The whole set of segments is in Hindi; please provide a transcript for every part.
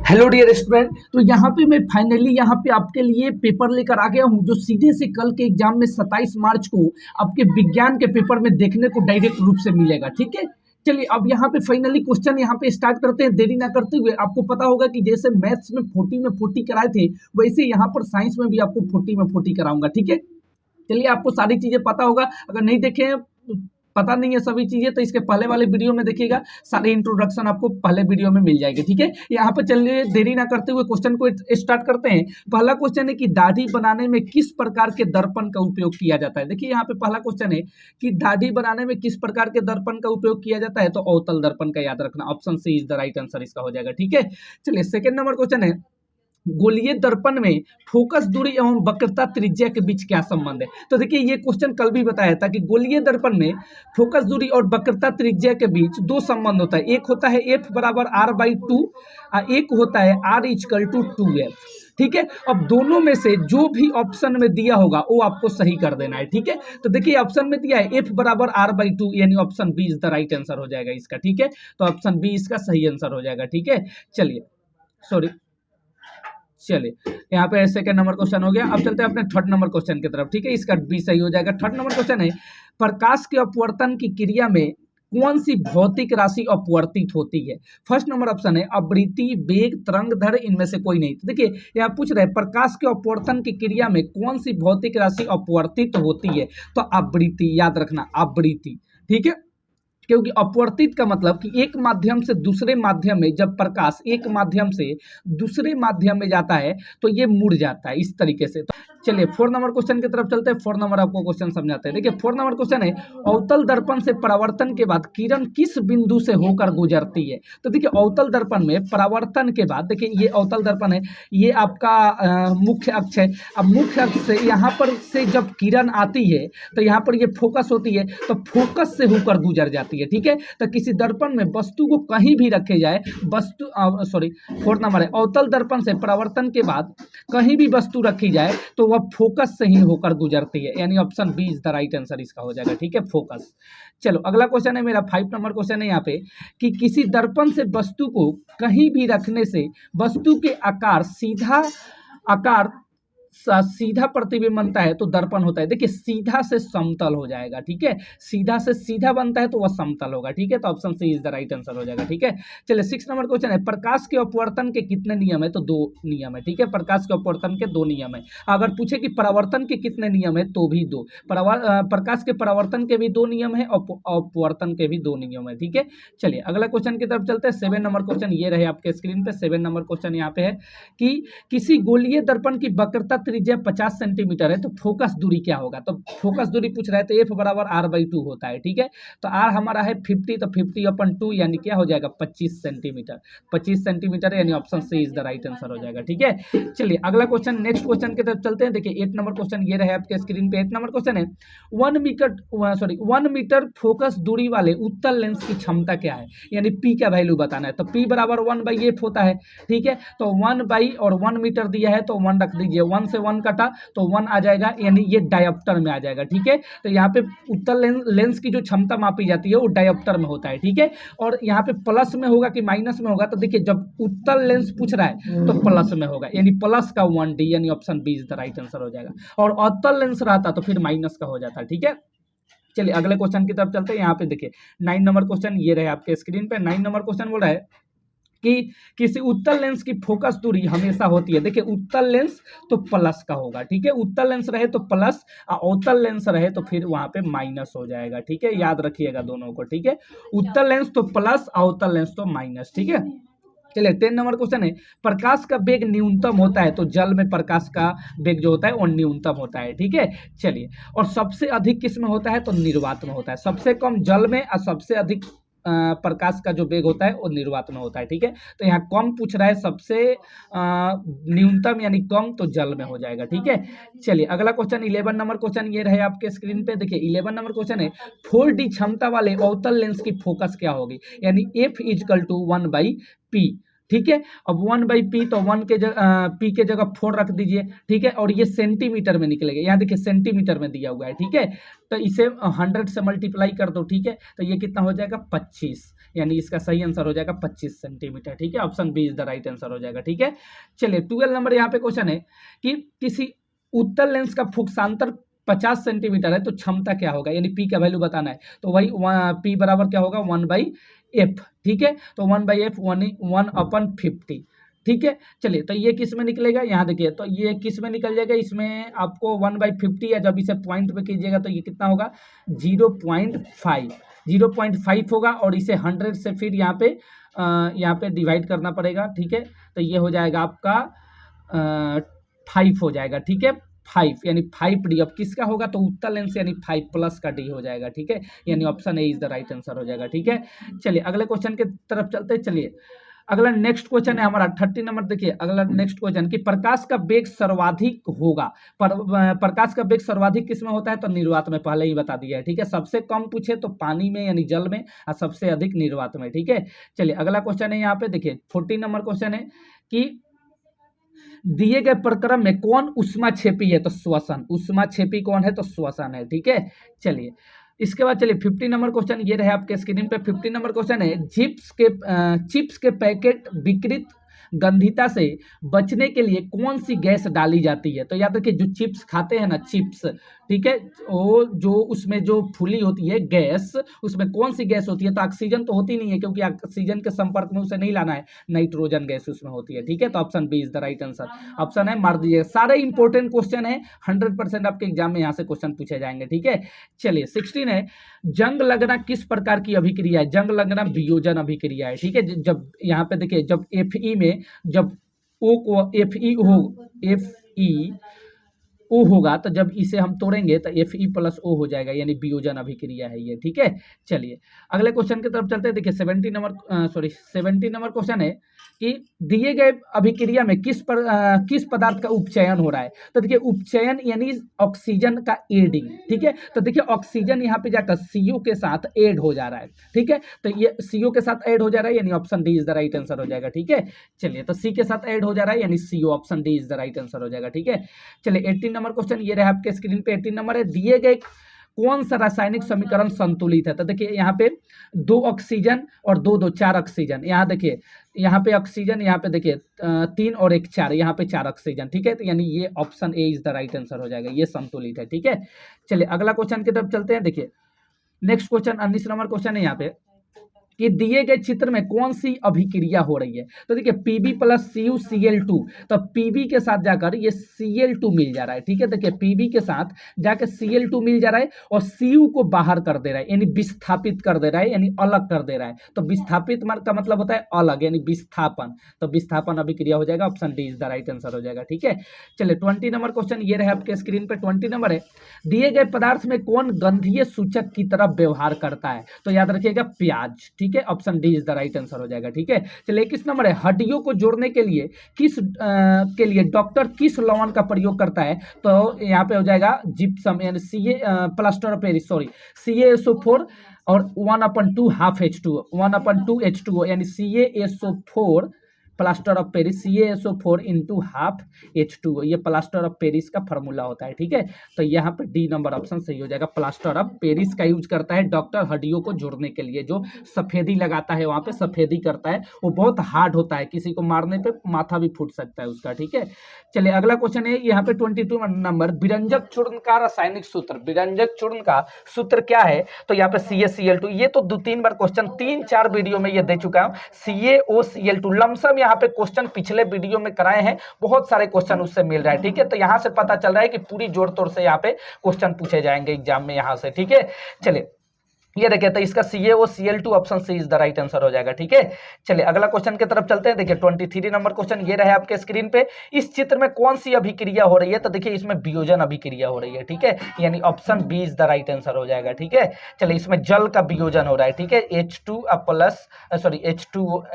Hello dear student. तो यहाँ पे मैं फाइनली यहाँ पे आपके लिए पेपर लेकर आ गया हूँ जो सीधे से कल के एग्जाम में 27 मार्च को आपके विज्ञान के पेपर में देखने को डायरेक्ट रूप से मिलेगा। ठीक है, चलिए अब यहाँ पे फाइनली क्वेश्चन यहाँ पे स्टार्ट करते हैं देरी ना करते हुए। आपको पता होगा कि जैसे मैथ्स में 40 में 40 कराए थे वैसे यहाँ पर साइंस में भी आपको 40 में 40 कराऊंगा। ठीक है, चलिए आपको सारी चीजें पता होगा, अगर नहीं देखे पता नहीं है सभी चीजें तो इसके पहले वाले वीडियो में देखिएगा, सारी इंट्रोडक्शन आपको पहले वीडियो में मिल जाएगी। ठीक है, यहाँ पर चलिए देरी ना करते हुए क्वेश्चन को स्टार्ट करते हैं। पहला क्वेश्चन है कि दाढ़ी बनाने में किस प्रकार के दर्पण का उपयोग किया जाता है। देखिए यहाँ पे पहला क्वेश्चन है कि दाढ़ी बनाने में किस प्रकार के दर्पण का उपयोग किया जाता है, तो अवतल दर्पण का याद रखना, option C is the right answer इसका हो जाएगा। ठीक है, चलिए सेकेंड नंबर क्वेश्चन है गोलीय दर्पण में फोकस दूरी एवं वक्रता त्रिज्या के बीच क्या संबंध है। तो देखिए ये क्वेश्चन कल भी बताया था कि गोलीय दर्पण में फोकस दूरी और वक्रता त्रिज्या के बीच दो संबंध होता है, एक होता है F बराबर R/2 और एक होता है R=2F। ठीक है, अब दोनों में से जो भी ऑप्शन में दिया होगा वो आपको सही कर देना है। ठीक है, तो देखिए ऑप्शन में दिया है F बराबर R/2 यानी option B is the right answer हो जाएगा इसका। ठीक है, तो ऑप्शन बी इसका सही आंसर हो जाएगा। ठीक है, चलिए यहाँ पे सेकंड नंबर क्वेश्चन हो गया। अब चलते हैं अपने थर्ड नंबर क्वेश्चन की तरफ। ठीक है, इसका भी सही हो जाएगा। थर्ड नंबर क्वेश्चन है प्रकाश के अपवर्तन की क्रिया में कौन सी भौतिक राशि अपवर्तित होती है। फर्स्ट नंबर ऑप्शन है आवृत्ति, वेग, तरंग दैर्घ्य, इनमें से कोई नहीं। तो देखिए यहाँ पूछ रहे हैं प्रकाश के अपवर्तन की क्रिया में कौन सी भौतिक राशि अपवर्तित होती है, तो आवृत्ति याद रखना, आवृत्ति। ठीक है, क्योंकि अपवर्तित का मतलब कि एक माध्यम से दूसरे माध्यम में जब प्रकाश एक माध्यम से दूसरे माध्यम में जाता है तो ये मुड़ जाता है इस तरीके से। तो चलिए 4 नंबर क्वेश्चन की तरफ चलते हैं। 4 नंबर आपको क्वेश्चन समझाते हैं। देखिए 4 नंबर क्वेश्चन है अवतल दर्पण से परावर्तन के बाद किरण किस बिंदु से होकर गुजरती है। तो देखिए अवतल दर्पण में परावर्तन के बाद, देखिए ये अवतल दर्पण है, ये आपका मुख्य अक्ष है। अब मुख्य अक्ष से यहाँ पर से जब किरण आती है तो यहाँ पर ये फोकस होती है, तो फोकस से होकर गुजर जाती है। ठीक है, तो किसी दर्पण में वस्तु को कहीं भी रखे जाए, फोर्थ नंबर है अवतल दर्पण से परावर्तन के बाद कहीं भी वस्तु रखी जाए तो वह फोकस से ही होकर गुजरती है, यानी option B is the right answer इसका हो जाएगा। ठीक है, फोकस। चलो अगला क्वेश्चन है मेरा 5 नंबर क्वेश्चन है यहाँ पे कि किसी दर्पण से वस्तु को कहीं भी रखने से वस्तु के आकार सीधा प्रतिबिंब बनता है तो दर्पण होता है। देखिए सीधा से समतल हो जाएगा। ठीक है, सीधा से सीधा बनता है तो वह समतल होगा। ठीक है, तो option C is the right answer हो जाएगा। ठीक है, चलिए 6 नंबर क्वेश्चन है प्रकाश के अपवर्तन के कितने नियम है, तो 2 नियम है। ठीक है, प्रकाश के अपवर्तन के 2 नियम है। अगर पूछे कि परावर्तन के कितने नियम है तो भी 2। प्रकाश के परावर्तन के भी 2 नियम है और अपवर्तन के भी 2 नियम है। ठीक है, चलिए अगला क्वेश्चन की तरफ चलते हैं। 7 नंबर क्वेश्चन ये रहे आपके स्क्रीन पे। 7 नंबर क्वेश्चन यहाँ पे है कि किसी गोलीय दर्पण की वक्रता त्रिज्या 50 सेंटीमीटर है तो फोकस दूरी क्या होगा। तो फोकस दूरी पूछ रहा है तो F बराबर R/2 होता है। ठीक है, तो R हमारा है 50, तो 50/2 यानी क्या हो जाएगा 25 सेंटीमीटर। 25 सेंटीमीटर यानी option C is the right answer हो जाएगा। ठीक है, चलिए अगला क्वेश्चन नेक्स्ट क्वेश्चन की तरफ चलते हैं। देखिए 8 नंबर क्वेश्चन ये रहे आपके स्क्रीन पे। 8 नंबर क्वेश्चन है 1 मीटर फोकस दूरी वाले उत्तल लेंस की क्षमता क्या है, यानी P का वैल्यू बताना है। तो P बराबर 1/F होता है। ठीक है, तो 1 मीटर दिया है तो 1 रख दीजिए, 1 से 1 कटा तो 1 आ जाएगा, यानी ये डायोप्टर में आ जाएगा। ठीक है, तो यहाँ पे उत्तल लेंस की जो क्षमता मापी जाती है वो डायोप्टर में होता है। ठीक है, और यहाँ पे प्लस में होगा कि माइनस में होगा, तो देखिए जब उत्तल लेंस पूछ रहा है तो प्लस में होगा, यानी प्लस का 1D, यानी option B is the right answer हो जाएगा। और अवतल लेंस रहता तो फिर माइनस का हो जाता। ठीक है, चलिए अगले क्वेश्चन की तरफ चलते हैं। यहाँ पे देखिए 9 नंबर क्वेश्चन ये रहे आपके स्क्रीन पे। 9 नंबर क्वेश्चन बोल रहा है कि किसी उत्तल लेंस की फोकस दूरी हमेशा होती है। देखिए उत्तल लेंस तो प्लस का होगा। ठीक है, उत्तल लेंस रहे तो प्लस और अवतल लेंस रहे तो फिर वहां पे माइनस हो जाएगा। ठीक है, याद रखिएगा दोनों को। ठीक है, उत्तल लेंस तो प्लस, अवतल लेंस तो माइनस। ठीक है, चलिए 10 नंबर क्वेश्चन है प्रकाश का वेग न्यूनतम होता है तो जल में प्रकाश का वेग जो होता है वो न्यूनतम होता है। ठीक है, चलिए और सबसे अधिक किस में होता है, तो निर्वात में होता है। सबसे कम जल में और सबसे अधिक प्रकाश का जो वेग होता है वो निर्वात में होता है। ठीक है, तो यहाँ कम पूछ रहा है, सबसे न्यूनतम यानी कम तो जल में हो जाएगा। ठीक है, चलिए अगला क्वेश्चन 11 नंबर क्वेश्चन ये रहे आपके स्क्रीन पे। देखिए 11 नंबर क्वेश्चन है 4D क्षमता वाले अवतल लेंस की फोकस क्या होगी, यानी F = 1/P। ठीक है, अब 1/P तो 1 के जगह P के जगह 4 रख दीजिए। ठीक है, और ये सेंटीमीटर में निकलेगा, यहाँ देखिए सेंटीमीटर में दिया हुआ है। ठीक है, तो इसे 100 से मल्टीप्लाई कर दो। ठीक है, तो ये कितना हो जाएगा 25, यानी इसका सही आंसर हो जाएगा 25 सेंटीमीटर, ठीक है। Option B is the right answer हो जाएगा, ठीक है। चलिए 12 नंबर यहाँ पे क्वेश्चन है कि किसी उत्तल लेंस का फुक्सांतर 50 सेंटीमीटर है तो क्षमता क्या होगा, यानी पी का वैल्यू बताना है। तो वही पी बराबर क्या होगा 1/f, ठीक है। तो 1/f 1/50, ठीक है। चलिए तो ये किस में निकलेगा, यहाँ देखिए तो ये किस में निकल जाएगा, इसमें आपको 1/50 है, जब इसे पॉइंट पे कीजिएगा तो ये कितना होगा 0.5 होगा, और इसे 100 से फिर यहाँ पे डिवाइड करना पड़ेगा, ठीक है। तो ये हो जाएगा आपका 5 हो जाएगा, ठीक है। 5 यानी 5D अब किसका होगा, तो उत्तल लेंस यानी 5 प्लस का डी हो जाएगा, ठीक है। यानी option A is the right answer हो जाएगा, ठीक है। चलिए अगले क्वेश्चन के तरफ चलते हैं। चलिए अगला नेक्स्ट क्वेश्चन है हमारा 30 नंबर, देखिए अगला नेक्स्ट क्वेश्चन कि प्रकाश का वेग सर्वाधिक होगा, प्रकाश का वेग सर्वाधिक किस में होता है, तो निर्वात में, पहले ही बता दिया है, ठीक है। सबसे कम पूछे तो पानी में यानी जल में, और सबसे अधिक निर्वात में, ठीक है। चलिए अगला क्वेश्चन है यहाँ पे देखिए 14 नंबर क्वेश्चन है कि दिए गए प्रक्रम में कौन ऊष्माक्षेपी है, तो श्वसन, ऊष्माक्षेपी कौन है, तो श्वसन है, ठीक है। चलिए इसके बाद चलिए 50 नंबर क्वेश्चन ये रहे आपके स्क्रीन पे। 50 नंबर क्वेश्चन है चिप्स के पैकेट विकृत गंधिता से बचने के लिए कौन सी गैस डाली जाती है, तो याद रखिए जो चिप्स खाते हैं ना, चिप्स, ठीक है, वो जो उसमें जो फूली होती है गैस, उसमें कौन सी गैस होती है, तो ऑक्सीजन तो होती नहीं है, क्योंकि ऑक्सीजन के संपर्क में उसे नहीं लाना है, नाइट्रोजन गैस उसमें होती है, ठीक है। तो option B is the right answer, option है मार दीजिए। सारे इंपॉर्टेंट क्वेश्चन है, 100% आपके एग्जाम में यहाँ से क्वेश्चन पूछे जाएंगे, ठीक है। चलिए 16 है जंग लगना किस प्रकार की अभिक्रिया है, जंग लगना वियोजन अभिक्रिया है, ठीक है। जब यहाँ पे देखिए जब Fe में जब O को Fe O होगा, तो जब इसे हम तोड़ेंगे तो Fe प्लस O हो जाएगा, यानी वियोजन अभिक्रिया है ये, ठीक है। चलिए अगले क्वेश्चन की तरफ चलते हैं। देखिए 17 नंबर क्वेश्चन है कि दिए गए अभिक्रिया में किस पदार्थ का उपचयन हो रहा है, तो देखिए उपचयन यानी ऑक्सीजन का एडिंग, ठीक है। तो देखिए ऑक्सीजन यहाँ पे जाकर CO के साथ ऐड हो जा रहा है, ठीक है। तो ये CO के साथ ऐड हो जा रहा है, यानी option D is the right answer हो जाएगा, ठीक है। चलिए तो C के साथ ऐड हो जा रहा है, यानी CO, option D is the right answer हो जाएगा, ठीक है। चलिए 18 नंबर क्वेश्चन ये रहा आपके स्क्रीन पे। 18 नंबर है दिए गए कौन सा रासायनिक समीकरण संतुलित है, तो देखिए यहाँ पे 2 ऑक्सीजन और 2 4 ऑक्सीजन, यहाँ देखिए यहाँ पे ऑक्सीजन, यहाँ पे देखिए 3 और 1 4, यहाँ पे 4 ऑक्सीजन, ठीक है। तो यानी ये option A is the right answer हो जाएगा, ये संतुलित है, ठीक है। चलिए अगला क्वेश्चन की तरफ चलते हैं। देखिए नेक्स्ट क्वेश्चन 19 नंबर क्वेश्चन है यहाँ पे कि दिए गए चित्र में कौन सी अभिक्रिया हो रही है, तो देखिए Pb प्लस CuCl2, तो Pb के साथ जाकर ये Cl2 मिल जा रहा है, ठीक है। देखिए Pb के साथ जाकर Cl2 मिल जा रहा है और Cu को बाहर कर दे रहा है, यानी विस्थापित कर दे रहा है, यानी अलग कर दे रहा है। तो विस्थापित का मतलब होता है अलग, यानी विस्थापन, तो विस्थापन अभिक्रिया हो जाएगा, option D is the right answer हो जाएगा, ठीक है। चलिए 20 नंबर क्वेश्चन ये रहे आपके स्क्रीन पे। 20 नंबर है दिए गए पदार्थ में कौन गंधीय सूचक की तरह व्यवहार करता है, तो याद रखिएगा प्याज, ठीक है। Option D is the right answer हो जाएगा, ठीक है। चलिए 21 नंबर है हड्डियों को जोड़ने के लिए डॉक्टर किस लवण का प्रयोग करता है, तो यहाँ पे हो जाएगा जिप्सम, यानी प्लास्टर ऑफ पेरिस, CaSO4 और 1/2 हाफ H2O, 1/2 H2O, यानी CaSO4 plaster of Paris, CaSO4 into half H2O, ये प्लास्टर ऑफ पेरिस का फॉर्मूला होता है, ठीक है। तो यहाँ पे डी नंबर ऑप्शन सही हो जाएगा, प्लास्टर ऑफ पेरिस का यूज करता है डॉक्टर हड्डियों को जोड़ने के लिए, जो सफेदी लगाता है वहां पे सफेदी करता है, वो बहुत हार्ड होता है, किसी को मारने पे माथा भी फूट सकता है उसका, ठीक है। चलिए अगला क्वेश्चन है यहाँ पे 22 नंबर, विरंजक चूर्ण का रासायनिक सूत्र, विरंजक चूर्ण का सूत्र क्या है, तो यहाँ पे CaCl2, ये तो 2-3 बार क्वेश्चन 3-4 वीडियो में ये दे चुका हूँ, CaOCl2 लमसम यहाँ पे क्वेश्चन पिछले वीडियो में कराए हैं, बहुत सारे क्वेश्चन उससे मिल रहा है, ठीक है। तो यहाँ से पता चल रहा है कि पूरी जोड़ तोड़ से यहाँ पे क्वेश्चन पूछे जाएंगे एग्जाम में यहाँ से, ठीक है। चलिए ये देखिए तो इसका CaOCl2 option C is the right answer हो जाएगा, ठीक है। चलिए अगला क्वेश्चन की तरफ चलते हैं। देखिए 23 नंबर क्वेश्चन ये रहा है आपके स्क्रीन पे, इस चित्र में कौन सी अभिक्रिया हो रही है, तो देखिए इसमें वियोजन अभिक्रिया हो रही है, ठीक है, यानी option B is the right answer हो जाएगा, ठीक है। चलिए इसमें जल का वियोजन हो रहा है, ठीक है,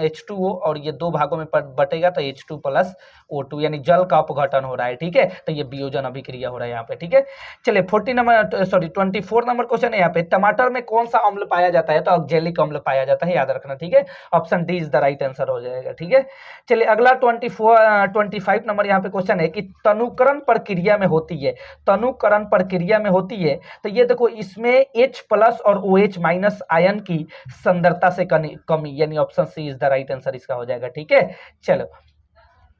H2O और ये 2 भागों में बटेगा तो H2 प्लस O2, यानी जल का अपघटन हो रहा है, ठीक है। तो ये वियोजन अभिक्रिया हो रहा है यहाँ पे, ठीक है। चलिए 24 नंबर क्वेश्चन है यहाँ पे, टमाटर में कौन कौन सा अम्ल पाया जाता है, तो ऑक्जेलिक अम्ल पाया जाता है, याद रखना, ठीक है। Option D is the right answer हो जाएगा, ठीक है। चलिए अगला 25 नंबर यहाँ पे क्वेश्चन है कि तनुकरण प्रक्रिया में होती है, तनुकरण प्रक्रिया में होती है, तो ये देखो इसमें H+ और OH- आयन की सांद्रता से कमी, यानी option C is the right answer इसका हो जाएगा, ठीक है। चलो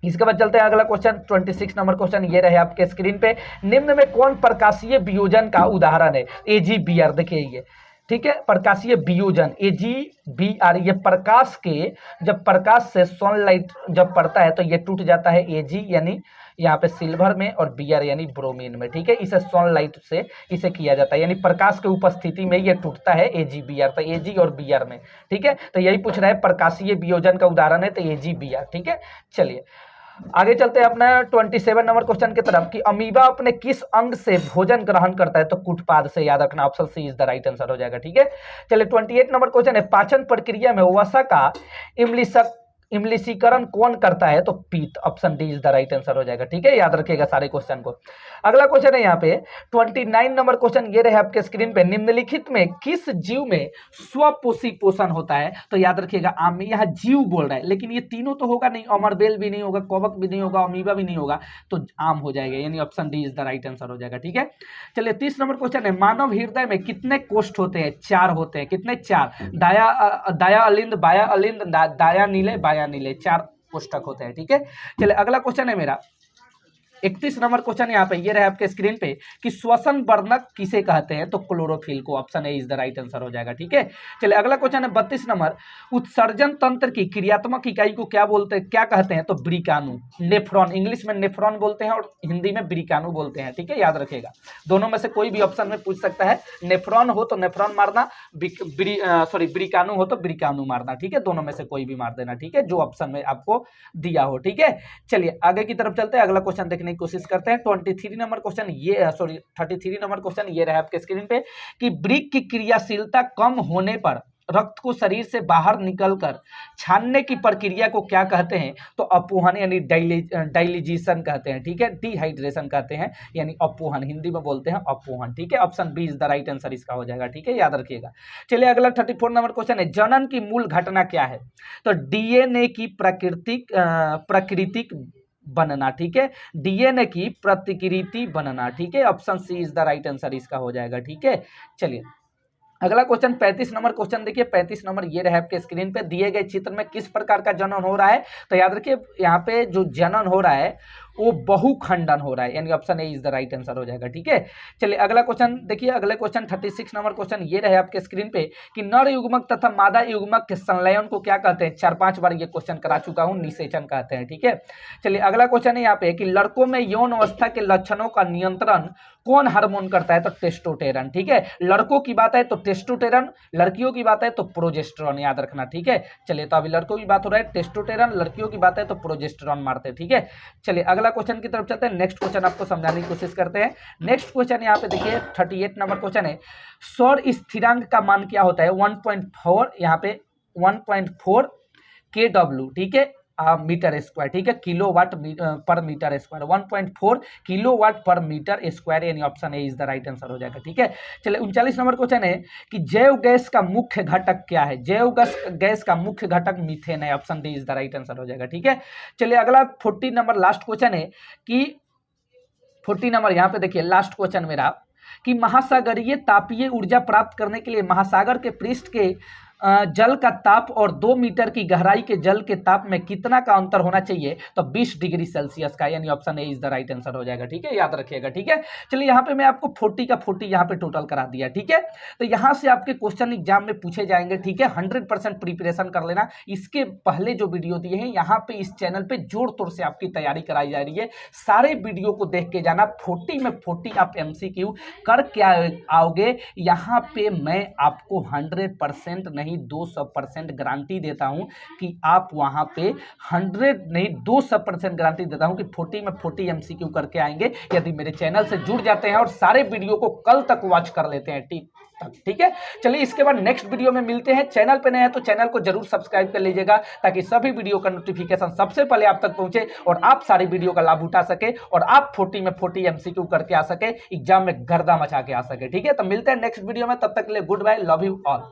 इसके बाद चलते हैं अगला क्वेश्चन, 26 नंबर क्वेश्चन ये रहे आपके स्क्रीन पे। निम्न में कौन प्रकाशीय वियोजन का उदाहरण है? AgBr, देखिए ये, ठीक है, प्रकाशीय वियोजन AgBr, ये प्रकाश के, जब प्रकाश से सनलाइट जब पड़ता है तो ये टूट जाता है Ag यानी यहाँ पे सिल्वर में, और Br यानी ब्रोमीन में, ठीक है। इसे सनलाइट से इसे किया जाता है, यानी प्रकाश के उपस्थिति में ये टूटता है AgBr, तो Ag और Br में, ठीक है। तो यही पूछ रहा है, प्रकाशीय वियोजन का उदाहरण है तो AgBr, ठीक है। चलिए आगे चलते हैं अपना 27 नंबर क्वेश्चन की तरफ कि अमीबा अपने किस अंग से भोजन ग्रहण करता है, तो कुटपाद से, याद रखना, option C is the right answer हो जाएगा, ठीक है। चलिए 28 नंबर क्वेश्चन है, पाचन प्रक्रिया में वसा का इम्लिशीकरण कौन करता है, तो पीत, option D is the right answer हो जाएगा, ठीक है। याद रखिएगा सारे क्वेश्चन को। अगला क्वेश्चन है यहाँ पे 29 नंबर क्वेश्चन ये रहे आपके स्क्रीन पे, निम्नलिखित में किस जीव में स्वपोषी पोषण होता है, तो याद रखिएगा आम में, यहाँ जीव बोल रहा है लेकिन ये तीनों तो होगा नहीं, अमरबेल भी नहीं होगा, कवक भी नहीं होगा, अमीबा भी नहीं होगा, तो आम हो जाएगा, यानी option D is the right answer हो जाएगा, ठीक है। चलिए 30 नंबर क्वेश्चन है, मानव हृदय में कितने कोष्ठ होते हैं? 4 होते हैं, कितने? 4, दाया अलिंद, बाया अलिंद, दाया नीले, बाया नीले, 4 कोष्ठक होते हैं, ठीक है। चलिए अगला क्वेश्चन है मेरा 31 नंबर क्वेश्चन यहाँ पे ये रहे आपके स्क्रीन पे कि श्वसन वर्णक किसे कहते हैं, तो क्लोरोफिल को, option A is the right answer हो जाएगा, ठीक है। चलिए अगला क्वेश्चन है 32 नंबर, उत्सर्जन तंत्र की क्रियात्मक इकाई को क्या बोलते हैं, क्या कहते हैं, तो ब्रिकाणु, नेफ्रॉन, इंग्लिश में नेफ्रॉन बोलते हैं और हिंदी में ब्रिकाणु बोलते हैं, ठीक है। याद रखिएगा, दोनों में से कोई भी ऑप्शन में पूछ सकता है, नेफ्रॉन हो तो नेफ्रॉन मारना, ब्रिकाणु हो तो ब्रिकाणु मारना, ठीक है, दोनों में से कोई भी मार देना, ठीक है, जो ऑप्शन में आपको दिया हो, ठीक है। चलिए आगे की तरफ चलते हैं, अगला क्वेश्चन देखने कोशिश करते हैं। 23 नंबर क्वेश्चन ये 33 नंबर क्वेश्चन ये रहा आपके स्क्रीन पे कि ब्रिक की क्रियाशीलता कम होने पर रक्त को शरीर से बाहर निकलकर छानने की प्रक्रिया को क्या कहते हैं, तो अपोहन यानी डाइलिजेशन कहते हैं, ठीक है, डिहाइड्रेशन कहते हैं, यानी अपोहन, हिंदी में बोलते हैं अपोहन, ठीक है। Option B is the right answer इसका हो जाएगा, ठीक है, याद रखिएगा। चलिए अगला 34 नंबर क्वेश्चन है, जनन की मूल घटना क्या है, तो डीएनए की प्राकृतिक बनना, ठीक है, डीएनए की प्रतिकृति बनना, ठीक है, option C is the right answer इसका हो जाएगा, ठीक है। चलिए अगला क्वेश्चन 35 नंबर क्वेश्चन देखिए, 35 नंबर ये रहा है आपके स्क्रीन पे, दिए गए चित्र में किस प्रकार का जनन हो रहा है, तो याद रखिए यहाँ पे जो जनन हो रहा है वो बहुखंडन हो रहा है, यानी option A is the right answer हो जाएगा, ठीक है। चलिए अगला क्वेश्चन देखिए, अगले क्वेश्चन 36 नंबर क्वेश्चन ये रहे आपके स्क्रीन पे कि नर युग्मक तथा मादा युग्मक के संलयन को क्या कहते हैं, 4-5 बार ये क्वेश्चन करा चुका हूं, निषेचन कहते हैं, ठीक है। चलिए अगला क्वेश्चन है यहाँ पे कि लड़कों में यौन अवस्था के लक्षणों का नियंत्रण कौन हार्मोन करता है, तो टेस्टोस्टेरोन, ठीक है। लड़कों की बात है तो टेस्टोस्टेरोन, लड़कियों की बात है तो प्रोजेस्टेरोन, याद रखना, ठीक है। चलिए तो अभी लड़कों की बात हो रहा है टेस्टोस्टेरोन, लड़कियों की बात है तो प्रोजेस्टेरोन मारते हैं, ठीक है। चलिए अगला क्वेश्चन की तरफ चलते हैं, नेक्स्ट क्वेश्चन आपको समझाने की कोशिश करते हैं। नेक्स्ट क्वेश्चन यहाँ पे देखिए 38 नंबर क्वेश्चन है, सौर स्थिरांक का मान क्या होता है, 1.4, यहाँ पे 1.4 kW, ठीक है, मीटर स्क्वायर, ठीक है, किलोवाट पर मीटर स्क्वायर, 1.4 किलोवाट पर मीटर स्क्वायर, यानी option A is the right answer हो जाएगा, ठीक है। चलिए 39 नंबर क्वेश्चन है कि जैव गैस का मुख्य घटक क्या है, जैव गैस का मुख्य घटक मीथेन है, option D is the right answer हो जाएगा, ठीक है। चलिए अगला 40 नंबर लास्ट क्वेश्चन है कि 40 नंबर यहाँ पे देखिए लास्ट क्वेश्चन मेरा कि महासागरीय तापीय ऊर्जा प्राप्त करने के लिए महासागर के पृष्ठ के जल का ताप और 2 मीटर की गहराई के जल के ताप में कितना का अंतर होना चाहिए, तो 20 डिग्री सेल्सियस का, यानी option A is the right answer हो जाएगा, ठीक है, याद रखिएगा, ठीक है। चलिए यहाँ पे मैं आपको 40 का 40 यहाँ पे टोटल करा दिया, ठीक है। तो यहाँ से आपके क्वेश्चन एग्जाम में पूछे जाएंगे, ठीक है, 100% प्रिपरेशन कर लेना। इसके पहले जो वीडियो दिए हैं यहाँ पे इस चैनल पे जोर तोड़ से आपकी तैयारी कराई जा रही है, सारे वीडियो को देख के जाना। 40 में 40 आप MCQ कर क्या आओगे, यहाँ पे मैं आपको 100% नहीं नहीं 200% गारंटी देता हूं कि आप वहां पे 100 नहीं 200% गारंटी देता हूं कि 40 में 40 एमसीक्यू करके आएंगे, यदि मेरे चैनल से जुड़ जाते हैं और सारे वीडियो को कल तक वॉच कर लेते हैं। ठीक है, चलिए इसके बाद नेक्स्ट वीडियो में मिलते हैं। चैनल पे नए हैं तो चैनल को जरूर सब्सक्राइब कर लीजिएगा ताकि सभी वीडियो का नोटिफिकेशन सबसे पहले आप तक पहुंचे और आप सारी वीडियो का लाभ उठा सके और आप 40 में 40 एमसीक्यू करके आ सके, एग्जाम में गर्दा मचा के आ सके। ठीक है, तो मिलते हैं नेक्स्ट वीडियो में, तब तक के लिए goodbye, love you all.